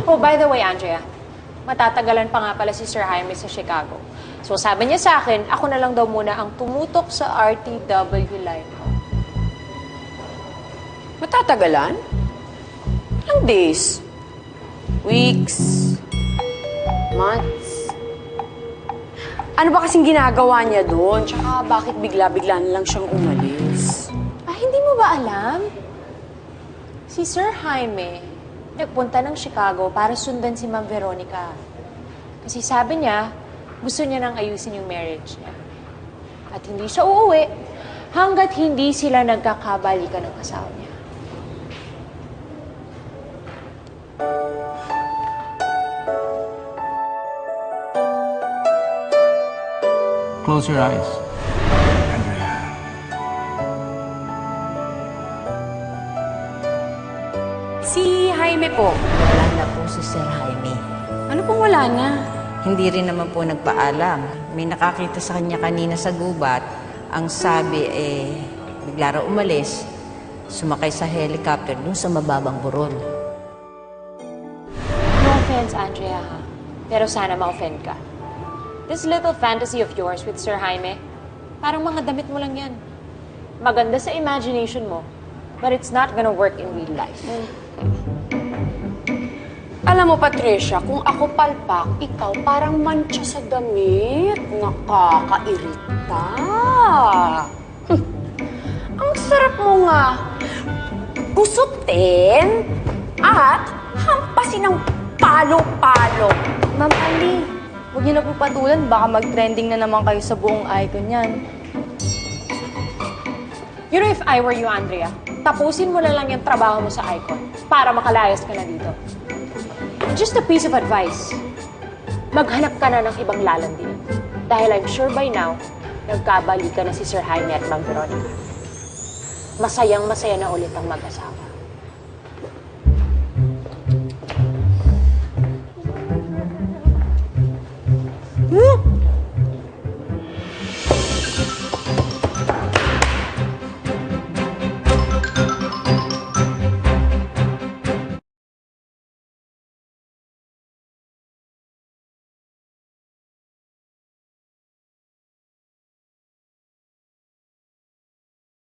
Oh, by the way, Andrea, matatagalan pa nga pala si Sir Jaime sa Chicago. So sabi niya sa akin, ako na lang daw muna ang tumutok sa RTW line. Matatagalan? Ilang days? Weeks? Months? Ano ba kasing ginagawa niya doon? Tsaka bakit bigla-bigla na lang siyang umalis? Ah, hindi mo ba alam? Si Sir Jaime, nagpunta ng Chicago para sundan si Ma'am Veronica. Kasi sabi niya, gusto niya nang ayusin yung marriage niya. At hindi siya uuwi hanggat hindi sila nagkakabalikan ng asawa niya. Close your eyes, Andrea. Si Jaime po. Wala na po si Sir Jaime. Ano pong wala na? Hindi rin naman po nagpaalam. May nakakita sa kanya kanina sa gubat. Ang sabi bigla raw umalis. Sumakay sa helicopter dun sa mababang burol. No offense, Andrea, ha? Pero sana ma-offend ka. This little fantasy of yours with Sir Jaime, parang mga damit mo lang yan. Maganda sa imagination mo, but it's not gonna work in real life. Alam mo, Patricia, kung ako palpak, ikaw parang mancha sa damit. Nakakairita. Ang sarap mo nga gusutin at hampasin ng palo-palo. Ma'am Andy, huwag niyo na po patulan. Baka mag-trending na naman kayo sa buong icon yan. You know, if I were you, Andrea, tapusin mo na lang yung trabaho mo sa Icon para makalayas ka na dito. Just a piece of advice. Maghanap ka na ng ibang lalandi. Dahil I'm sure by now, nagkabalikan na si Sir Jaime at Ma'am Veronica. Masayang-masaya na ulit ang mag-asawa. Hmm?